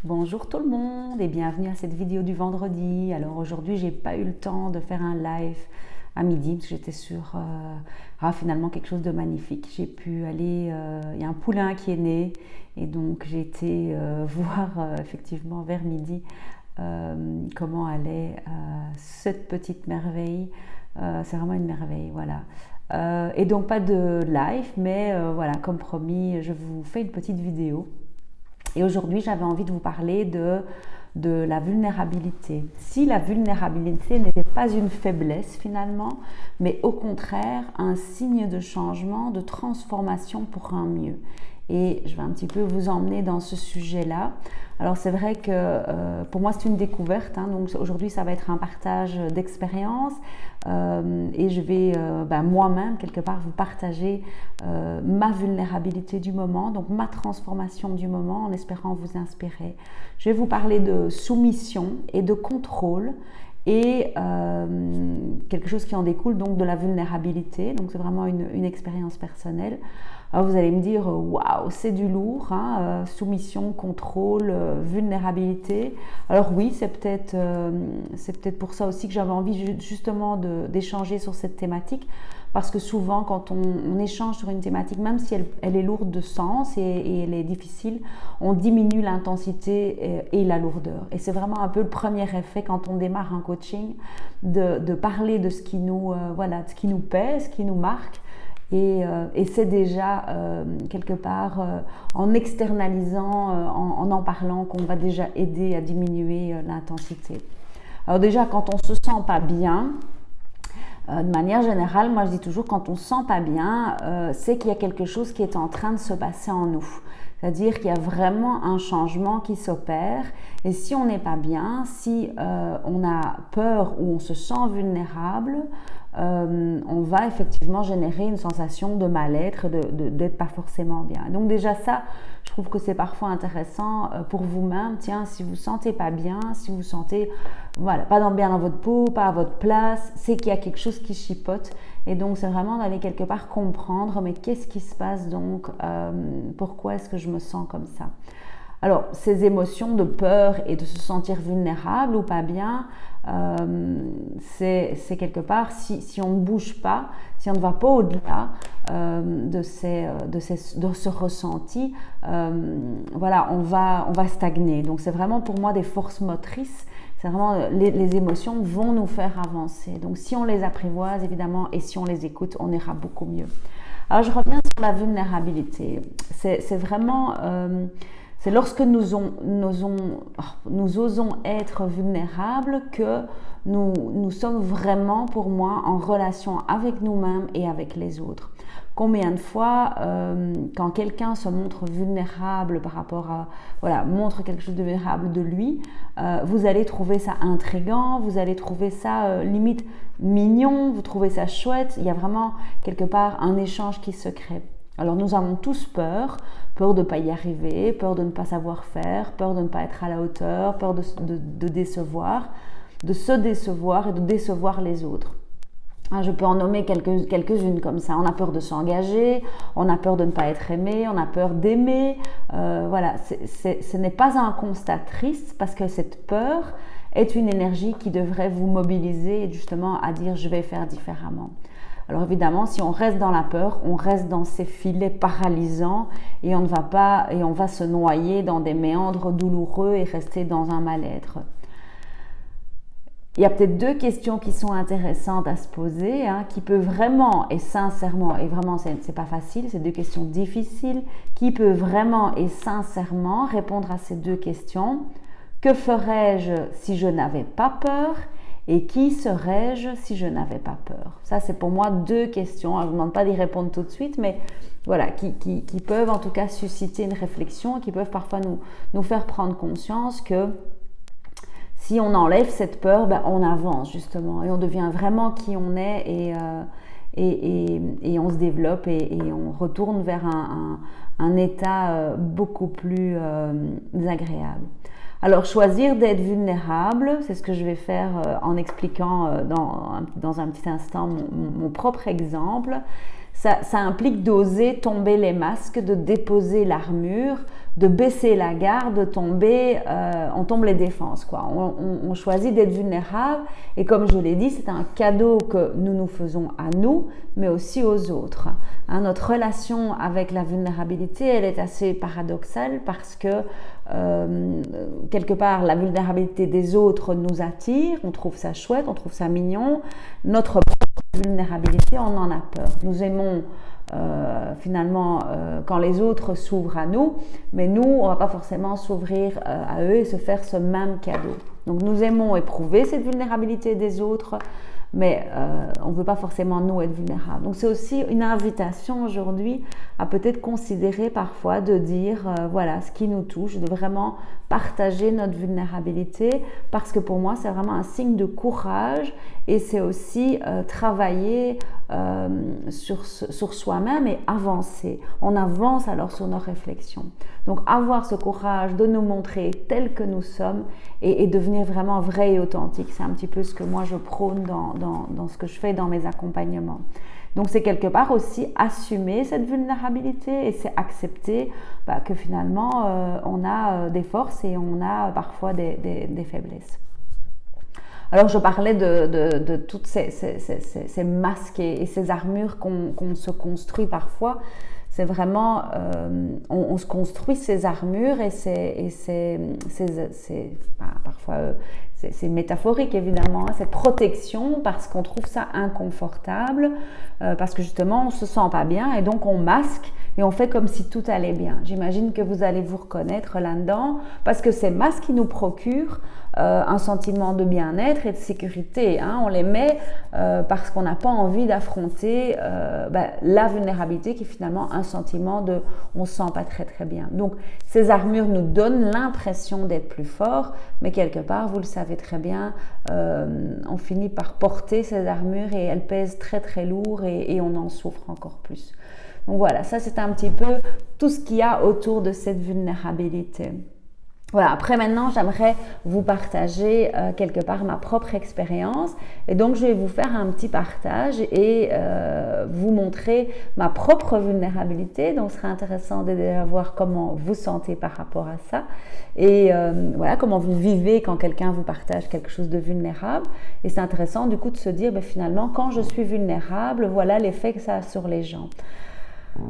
Bonjour tout le monde et bienvenue à cette vidéo du vendredi. Alors aujourd'hui, j'ai pas eu le temps de faire un live à midi parce que j'étais sur finalement quelque chose de magnifique. J'ai pu aller, il y a un poulain qui est né et donc j'ai été voir effectivement vers midi comment allait cette petite merveille. C'est vraiment une merveille, voilà. Et donc pas de live, mais voilà, comme promis, je vous fais une petite vidéo. Et aujourd'hui, j'avais envie de vous parler de la vulnérabilité. Si la vulnérabilité n'était pas une faiblesse finalement, mais au contraire un signe de changement, de transformation pour un mieux. Et je vais un petit peu vous emmener dans ce sujet-là. Alors c'est vrai que pour moi c'est une découverte, donc aujourd'hui ça va être un partage d'expérience et je vais moi-même quelque part vous partager ma vulnérabilité du moment, donc ma transformation du moment en espérant vous inspirer. Je vais vous parler de soumission et de contrôle et quelque chose qui en découle donc de la vulnérabilité, donc c'est vraiment une expérience personnelle. Alors vous allez me dire, waouh, c'est du lourd, soumission, contrôle, vulnérabilité. Alors oui, c'est peut-être pour ça aussi que j'avais envie justement d'échanger sur cette thématique, parce que souvent quand on échange sur une thématique, même si elle est lourde de sens et elle est difficile, on diminue l'intensité et la lourdeur. Et c'est vraiment un peu le premier effet quand on démarre un coaching, de parler de ce qui nous, de ce qui nous pèse, ce qui nous marque. Et c'est déjà quelque part en externalisant, en parlant, qu'on va déjà aider à diminuer l'intensité. Alors déjà, quand on se sent pas bien, de manière générale, moi je dis toujours, quand on se sent pas bien, c'est qu'il y a quelque chose qui est en train de se passer en nous. C'est-à-dire qu'il y a vraiment un changement qui s'opère. Et si on n'est pas bien, si on a peur ou on se sent vulnérable, on va effectivement générer une sensation de mal-être, d'être pas forcément bien. Donc déjà ça, je trouve que c'est parfois intéressant pour vous-même. Tiens, si vous ne vous sentez pas bien, si vous vous sentez pas bien dans votre peau, pas à votre place, c'est qu'il y a quelque chose qui chipote. Et donc c'est vraiment d'aller quelque part comprendre, mais qu'est-ce qui se passe donc, pourquoi est-ce que je me sens comme ça? Alors, ces émotions de peur et de se sentir vulnérable ou pas bien, c'est quelque part, si on ne bouge pas, si on ne va pas au-delà de ce ressenti, on va stagner. Donc, c'est vraiment pour moi des forces motrices. C'est vraiment les émotions vont nous faire avancer. Donc, si on les apprivoise, évidemment, et si on les écoute, on ira beaucoup mieux. Alors, je reviens sur la vulnérabilité. C'est vraiment... c'est lorsque nous osons être vulnérables que nous sommes vraiment, pour moi, en relation avec nous-mêmes et avec les autres. Combien de fois, quand quelqu'un se montre vulnérable par rapport à, montre quelque chose de vulnérable de lui, vous allez trouver ça intriguant, vous allez trouver ça limite mignon, vous trouvez ça chouette. Il y a vraiment quelque part un échange qui se crée. Alors nous avons tous peur de ne pas y arriver, peur de ne pas savoir faire, peur de ne pas être à la hauteur, peur de décevoir, de se décevoir et de décevoir les autres. Je peux en nommer quelques-unes comme ça. On a peur de s'engager, on a peur de ne pas être aimé, on a peur d'aimer. Ce n'est pas un constat triste parce que cette peur est une énergie qui devrait vous mobiliser justement à dire je vais faire différemment. Alors évidemment, si on reste dans la peur, on reste dans ces filets paralysants et on va se noyer dans des méandres douloureux et rester dans un mal-être. Il y a peut-être deux questions qui sont intéressantes à se poser, qui peut vraiment et sincèrement, et vraiment c'est pas facile, c'est deux questions difficiles, qui peut vraiment et sincèrement répondre à ces deux questions. Que ferais-je si je n'avais pas peur ? Et qui serais-je si je n'avais pas peur? Ça, c'est pour moi deux questions. Alors, je ne vous demande pas d'y répondre tout de suite, mais voilà, qui peuvent en tout cas susciter une réflexion, qui peuvent parfois nous faire prendre conscience que si on enlève cette peur, on avance justement et on devient vraiment qui on est et on se développe et on retourne vers un état beaucoup plus agréable. Alors, choisir d'être vulnérable, c'est ce que je vais faire en expliquant dans un petit instant mon propre exemple. ça implique d'oser tomber les masques, de déposer l'armure, de baisser la garde, de tomber, on tombe les défenses, quoi. On choisit d'être vulnérable et comme je l'ai dit, c'est un cadeau que nous faisons à nous, mais aussi aux autres. Hein, notre relation avec la vulnérabilité, elle est assez paradoxale parce que quelque part, la vulnérabilité des autres nous attire, on trouve ça chouette, on trouve ça mignon. Notre vulnérabilité, on en a peur. Nous aimons finalement quand les autres s'ouvrent à nous, mais nous, on ne va pas forcément s'ouvrir à eux et se faire ce même cadeau. Donc nous aimons éprouver cette vulnérabilité des autres, mais on ne veut pas forcément nous être vulnérables. Donc c'est aussi une invitation aujourd'hui à peut-être considérer parfois de dire voilà ce qui nous touche, de vraiment partager notre vulnérabilité parce que pour moi c'est vraiment un signe de courage et c'est aussi travailler sur soi-même et avancer. On avance alors sur nos réflexions. Donc avoir ce courage de nous montrer tels que nous sommes et devenir vraiment vrai et authentique, c'est un petit peu ce que moi je prône dans ce que je fais dans mes accompagnements. Donc c'est quelque part aussi assumer cette vulnérabilité et c'est accepter que finalement on a des forces et on a parfois des faiblesses. Alors je parlais de toutes ces masques et ces armures qu'on se construit parfois. C'est vraiment, on se construit ces armures et parfois c'est métaphorique évidemment, hein, cette protection parce qu'on trouve ça inconfortable, parce que justement on ne se sent pas bien et donc on masque et on fait comme si tout allait bien. J'imagine que vous allez vous reconnaître là-dedans parce que ces masques qui nous procurent un sentiment de bien-être et de sécurité. Hein. On les met parce qu'on n'a pas envie d'affronter la vulnérabilité qui est finalement un sentiment de on ne se sent pas très très bien. Donc ces armures nous donnent l'impression d'être plus forts, mais quelque part, vous le savez très bien, on finit par porter ces armures et elles pèsent très très lourd et on en souffre encore plus. Donc voilà, ça c'est un petit peu tout ce qu'il y a autour de cette vulnérabilité. Voilà, après maintenant, j'aimerais vous partager quelque part ma propre expérience et donc je vais vous faire un petit partage et vous montrer ma propre vulnérabilité. Donc, ce serait intéressant de voir comment vous sentez par rapport à ça et voilà, comment vous vivez quand quelqu'un vous partage quelque chose de vulnérable. Et c'est intéressant du coup de se dire, finalement, quand je suis vulnérable, voilà l'effet que ça a sur les gens.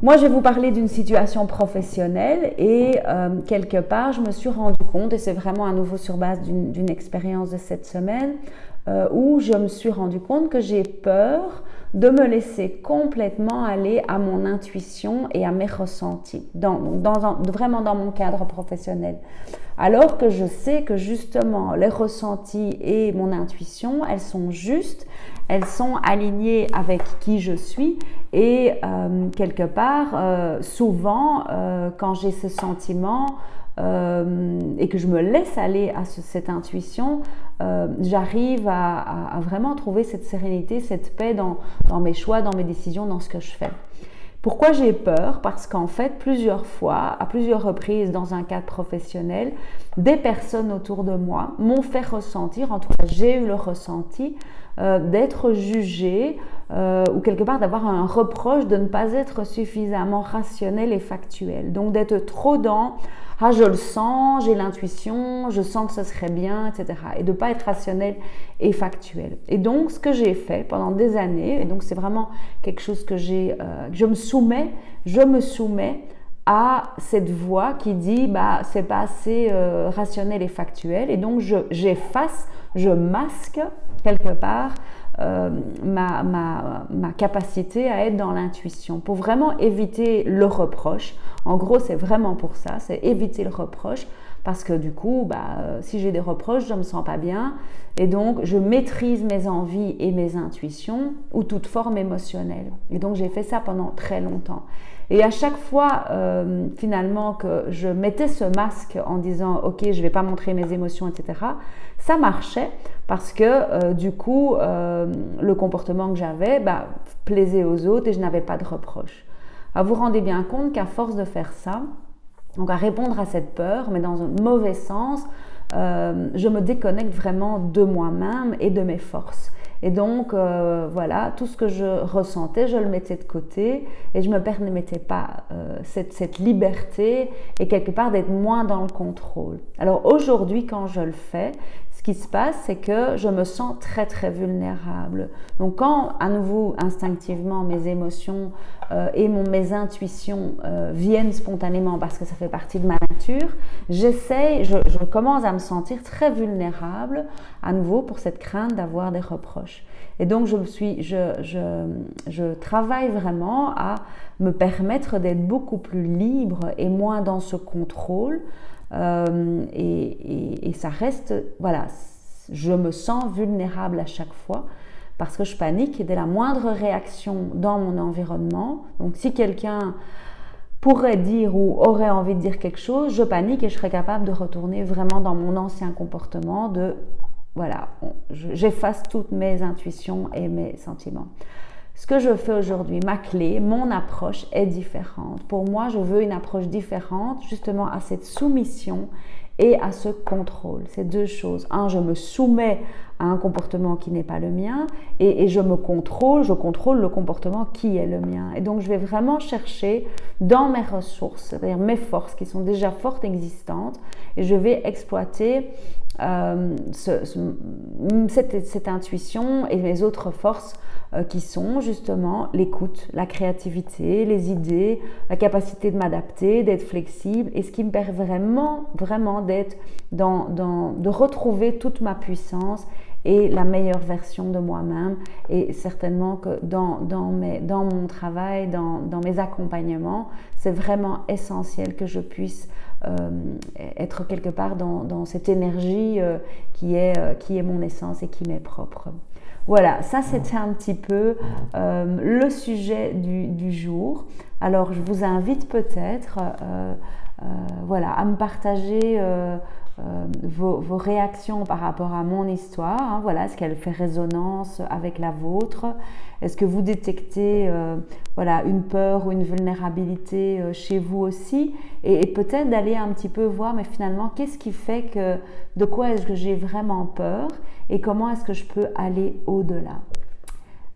Moi, je vais vous parler d'une situation professionnelle et quelque part, je me suis rendu compte, et c'est vraiment à nouveau sur base d'une expérience de cette semaine, où je me suis rendu compte que j'ai peur de me laisser complètement aller à mon intuition et à mes ressentis, vraiment dans mon cadre professionnel. Alors que je sais que justement, les ressentis et mon intuition, elles sont justes, elles sont alignées avec qui je suis et quelque part, souvent, quand j'ai ce sentiment et que je me laisse aller à cette intuition, j'arrive à vraiment trouver cette sérénité, cette paix dans mes choix, dans mes décisions, dans ce que je fais. Pourquoi j'ai peur? Parce qu'en fait, plusieurs fois, à plusieurs reprises dans un cadre professionnel, des personnes autour de moi m'ont fait ressentir, en tout cas j'ai eu le ressenti, d'être jugée ou quelque part d'avoir un reproche de ne pas être suffisamment rationnel et factuel. Donc d'être trop dans « ah je le sens, j'ai l'intuition, je sens que ce serait bien », etc. Et de ne pas être rationnel et factuel. Et donc ce que j'ai fait pendant des années, et donc c'est vraiment quelque chose que je me soumets à cette voix qui dit c'est pas assez rationnel et factuel et donc j'efface, je masque quelque part ma capacité à être dans l'intuition pour vraiment éviter le reproche. En gros, c'est vraiment pour ça, c'est éviter le reproche parce que du coup, si j'ai des reproches, je ne me sens pas bien et donc je maîtrise mes envies et mes intuitions ou toute forme émotionnelle. Et donc j'ai fait ça pendant très longtemps. Et à chaque fois, finalement, que je mettais ce masque en disant « ok, je ne vais pas montrer mes émotions, etc. », ça marchait parce que du coup, le comportement que j'avais plaisait aux autres et je n'avais pas de reproches. Alors, vous vous rendez bien compte qu'à force de faire ça, donc à répondre à cette peur, mais dans un mauvais sens, je me déconnecte vraiment de moi-même et de mes forces. Et donc, voilà, tout ce que je ressentais, je le mettais de côté et je ne me permettais pas cette liberté et quelque part d'être moins dans le contrôle. Alors aujourd'hui, quand je le fais, ce qui se passe, c'est que je me sens très très vulnérable. Donc quand à nouveau instinctivement mes émotions et mes intuitions viennent spontanément parce que ça fait partie de ma nature, je commence à me sentir très vulnérable à nouveau pour cette crainte d'avoir des reproches. Et donc je travaille vraiment à me permettre d'être beaucoup plus libre et moins dans ce contrôle. Et ça reste, voilà, je me sens vulnérable à chaque fois parce que je panique et dès la moindre réaction dans mon environnement, donc si quelqu'un pourrait dire ou aurait envie de dire quelque chose, je panique et je serais capable de retourner vraiment dans mon ancien comportement de, voilà, j'efface toutes mes intuitions et mes sentiments. Ce que je fais aujourd'hui, ma clé, mon approche est différente. Pour moi, je veux une approche différente justement à cette soumission et à ce contrôle. C'est deux choses. Un, je me soumets à un comportement qui n'est pas le mien et je contrôle le comportement qui est le mien. Et donc, je vais vraiment chercher dans mes ressources, c'est-à-dire mes forces qui sont déjà fortes existantes et je vais exploiter cette intuition et mes autres forces qui sont justement l'écoute, la créativité, les idées, la capacité de m'adapter, d'être flexible et ce qui me permet vraiment d'être de retrouver toute ma puissance et la meilleure version de moi-même. Et certainement que dans mon travail, dans mes accompagnements, c'est vraiment essentiel que je puisse être quelque part dans cette énergie qui est mon essence et qui m'est propre. Voilà, ça c'était un petit peu le sujet du jour. Alors je vous invite peut-être voilà, à me partager vos réactions par rapport à mon histoire. Hein, voilà, est-ce qu'elle fait résonance avec la vôtre? Est-ce que vous détectez voilà, une peur ou une vulnérabilité chez vous aussi? Et peut-être d'aller un petit peu voir, mais finalement, qu'est-ce qui fait que, de quoi est-ce que j'ai vraiment peur et comment est-ce que je peux aller au-delà?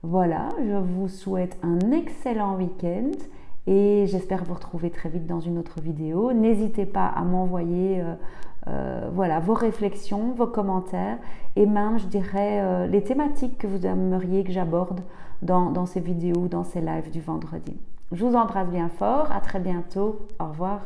Voilà, je vous souhaite un excellent week-end et j'espère vous retrouver très vite dans une autre vidéo. N'hésitez pas à m'envoyer voilà, vos réflexions, vos commentaires et même, je dirais, les thématiques que vous aimeriez que j'aborde dans ces vidéos, dans ces lives du vendredi. Je vous embrasse bien fort, à très bientôt, au revoir.